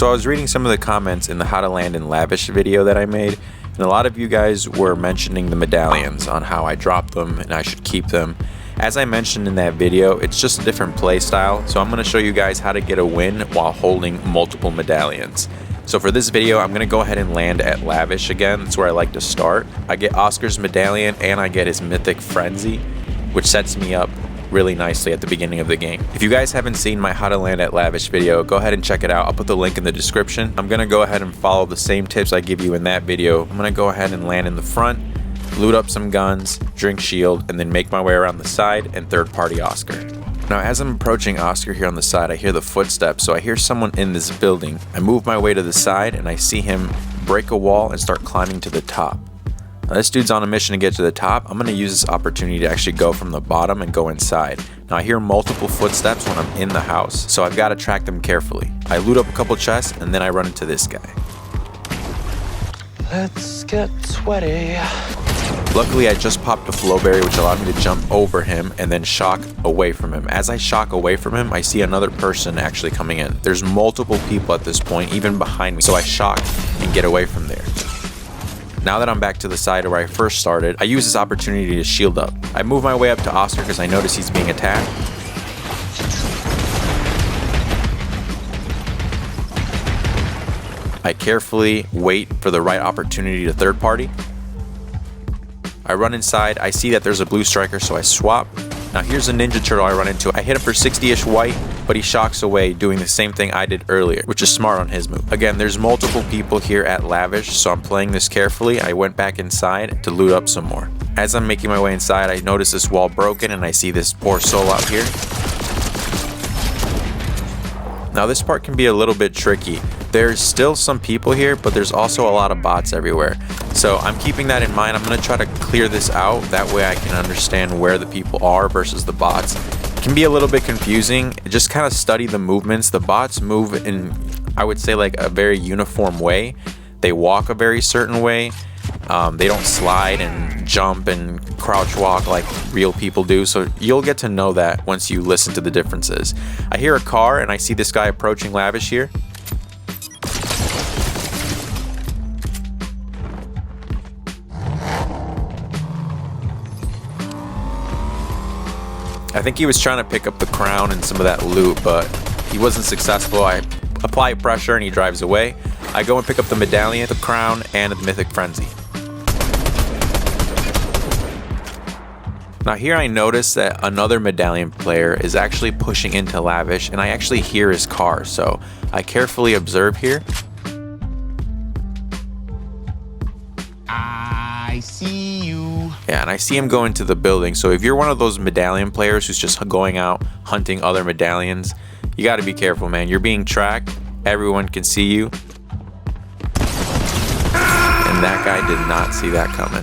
So I was reading some of the comments in the How to Land in Lavish video that I made, and a lot of you guys were mentioning the medallions on how I dropped them and I should keep them. As I mentioned in that video, it's just a different play style, so I'm going to show you guys how to get a win while holding multiple medallions. So for this video, I'm going to go ahead and land at Lavish again. That's where I like to start. I get Oscar's medallion and I get his mythic frenzy, which sets me up really nicely at the beginning of the game. If you guys haven't seen my How to Land at Lavish video, go ahead and check it out. I'll put the link in the description. I'm going to go ahead and follow the same tips I give you in that video. I'm going to go ahead and land in the front, loot up some guns, drink shield, and then make my way around the side and third party Oscar. Now as I'm approaching Oscar here on the side, I hear the footsteps, so I hear someone in this building. I move my way to the side and I see him break a wall and start climbing to the top. Now this dude's on a mission to get to the top. I'm going to use this opportunity to actually go from the bottom and go inside. Now I hear multiple footsteps when I'm in the house, so I've got to track them carefully. I loot up a couple chests and then I run into this guy. Let's get sweaty. Luckily, I just popped a flowberry, which allowed me to jump over him and then shock away from him. As I shock away from him, I see another person actually coming in. There's multiple people at this point, even behind me, so I shock and get away from there. Now that I'm back to the side where I first started, I use this opportunity to shield up. I move my way up to Oscar because I notice he's being attacked. I carefully wait for the right opportunity to third party. I run inside, I see that there's a blue striker, so I swap. Now here's a ninja turtle I run into. I hit him for 60-ish white, but he shocks away doing the same thing I did earlier, which is smart on his move. Again, there's multiple people here at Lavish, so I'm playing this carefully. I went back inside to loot up some more. As I'm making my way inside, I notice this wall broken and I see this poor soul out here. Now this part can be a little bit tricky. There's still some people here, but there's also a lot of bots everywhere. So I'm keeping that in mind. I'm going to try to clear this out. That way I can understand where the people are versus the bots. It can be a little bit confusing. Just kind of study the movements. The bots move in, I would say, like a very uniform way. They walk a very certain way. They don't slide and jump and crouch walk like real people do, so you'll get to know that once you listen to the differences. I hear a car and I see this guy approaching Lavish here. I think he was trying to pick up the crown and some of that loot, but he wasn't successful. I apply pressure and he drives away. I go and pick up the medallion, the crown, and the mythic frenzy. Now here I notice that another medallion player is actually pushing into Lavish, and I actually hear his car, so I carefully observe here. I see you. Yeah, and I see him go into the building, so if you're one of those medallion players who's just going out hunting other medallions, you got to be careful, man. You're being tracked, everyone can see you. And that guy did not see that coming.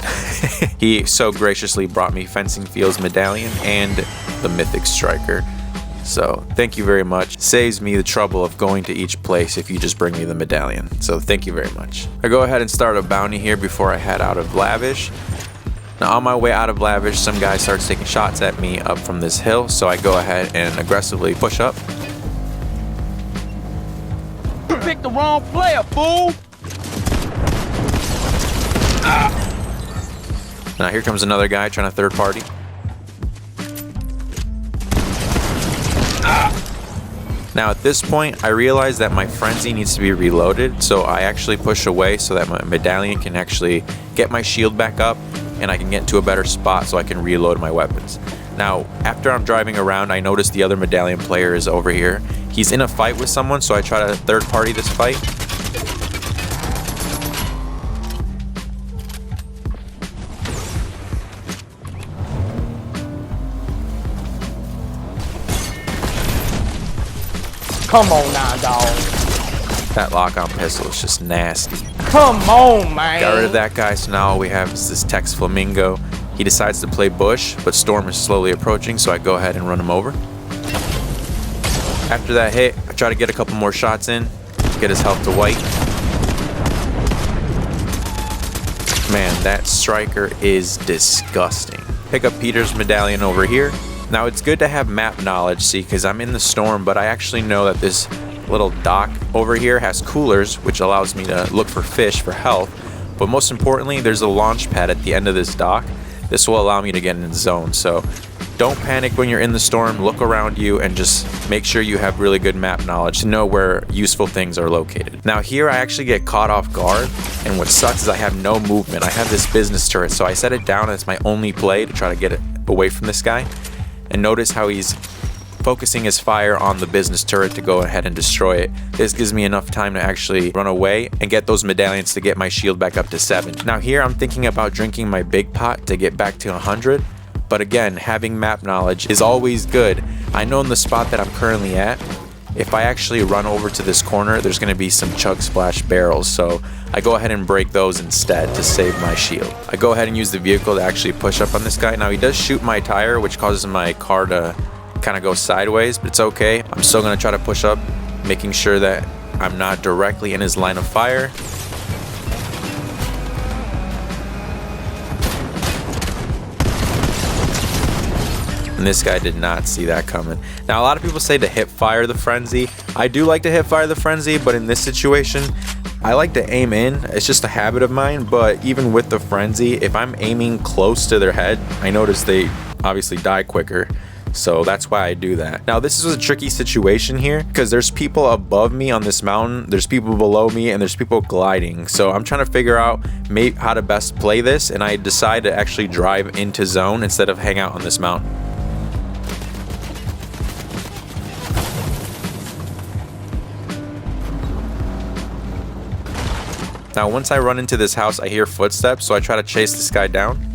He so graciously brought me Fencing Fields medallion and the mythic striker. So thank you very much. Saves me the trouble of going to each place if you just bring me the medallion. So thank you very much. I go ahead and start a bounty here before I head out of Lavish. Now on my way out of Lavish, some guy starts taking shots at me up from this hill. So I go ahead and aggressively push up. You picked the wrong player, fool. Now here comes another guy trying to third party. Now at this point, I realize that my frenzy needs to be reloaded, so I actually push away so that my medallion can actually get my shield back up and I can get into a better spot so I can reload my weapons. Now, after I'm driving around, I notice the other medallion player is over here. He's in a fight with someone, so I try to third party this fight. Come on now, dog. That lock-on pistol is just nasty. Come on, man. Got rid of that guy, so now all we have is this Tex Flamingo. He decides to play bush, but Storm is slowly approaching, so I go ahead and run him over. After that hit, I try to get a couple more shots in, get his health to white. Man, that striker is disgusting. Pick up Peter's medallion over here. Now it's good to have map knowledge, see, because I'm in the storm, but I actually know that this little dock over here has coolers, which allows me to look for fish for health. But most importantly, there's a launch pad at the end of this dock. This will allow me to get in the zone. So don't panic when you're in the storm. Look around you and just make sure you have really good map knowledge to know where useful things are located. Now here I actually get caught off guard, and what sucks is I have no movement. I have this business turret, so I set it down as my only play to try to get it away from this guy. And notice how he's focusing his fire on the business turret to go ahead and destroy it. This gives me enough time to actually run away and get those medallions to get my shield back up to 7. Now here I'm thinking about drinking my big pot to get back to 100. But again, having map knowledge is always good. I know in the spot that I'm currently at, if I actually run over to this corner, there's going to be some chug splash barrels. So I go ahead and break those instead to save my shield. I go ahead and use the vehicle to actually push up on this guy. Now he does shoot my tire, which causes my car to kind of go sideways, but it's okay. I'm still going to try to push up, making sure that I'm not directly in his line of fire. And this guy did not see that coming. Now a lot of people say to hip fire the frenzy. I do like to hip fire the frenzy, but in this situation I like to aim in. It's just a habit of mine. But even with the frenzy, if I'm aiming close to their head, I notice they obviously die quicker. So that's why I do that. Now this is a tricky situation here because there's people above me on this mountain, there's people below me, and there's people gliding. So I'm trying to figure out how to best play this, and I decide to actually drive into zone instead of hang out on this mountain. Now once I run into this house, I hear footsteps, so I try to chase this guy down.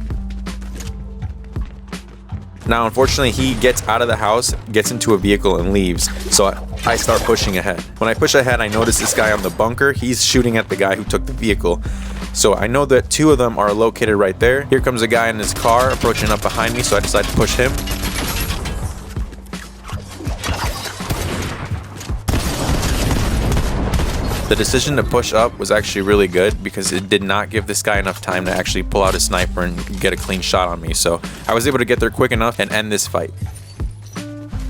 Now unfortunately he gets out of the house, gets into a vehicle and leaves, so I start pushing ahead. When I push ahead, I notice this guy on the bunker. He's shooting at the guy who took the vehicle. So I know that 2 of them are located right there. Here comes a guy in his car approaching up behind me, so I decide to push him. The decision to push up was actually really good because it did not give this guy enough time to actually pull out a sniper and get a clean shot on me. So I was able to get there quick enough and end this fight.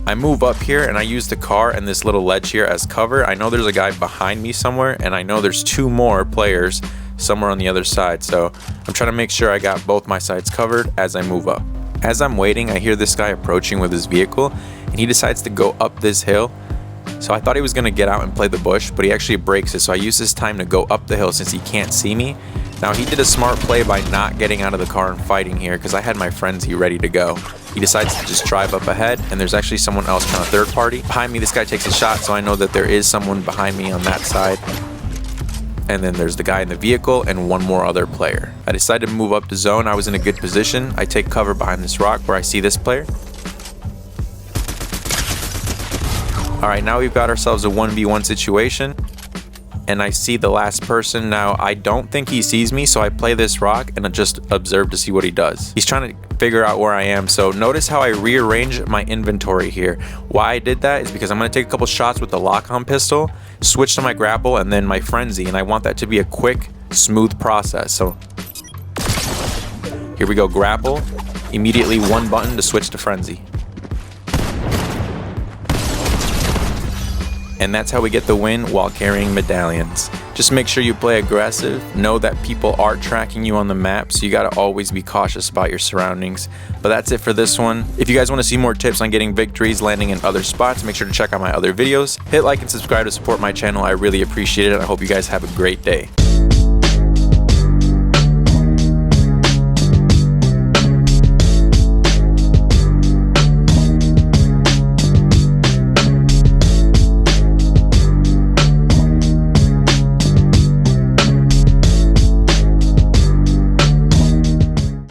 I move up here and I use the car and this little ledge here as cover. I know there's a guy behind me somewhere, and I know there's 2 more players somewhere on the other side. So I'm trying to make sure I got both my sides covered as I move up. As I'm waiting, I hear this guy approaching with his vehicle, and he decides to go up this hill. So I thought he was going to get out and play the bush, but he actually breaks it. So I use this time to go up the hill since he can't see me. Now he did a smart play by not getting out of the car and fighting here because I had my frenzy ready to go. He decides to just drive up ahead, and there's actually someone else trying to third party. Behind me, this guy takes a shot, so I know that there is someone behind me on that side. And then there's the guy in the vehicle and 1 more other player. I decided to move up the zone. I was in a good position. I take cover behind this rock where I see this player. Alright, now we've got ourselves a 1v1 situation, and I see the last person. Now I don't think he sees me, so I play this rock and I just observe to see what he does. He's trying to figure out where I am, so notice how I rearrange my inventory here. Why I did that is because I'm going to take a couple shots with the lock-on pistol, switch to my grapple, and then my frenzy, and I want that to be a quick, smooth process. So here we go, grapple, immediately 1 button to switch to frenzy. And that's how we get the win while carrying medallions. Just make sure you play aggressive. Know that people are tracking you on the map, so you gotta always be cautious about your surroundings. But that's it for this one. If you guys want to see more tips on getting victories, landing in other spots, make sure to check out my other videos. Hit like and subscribe to support my channel. I really appreciate it. I hope you guys have a great day.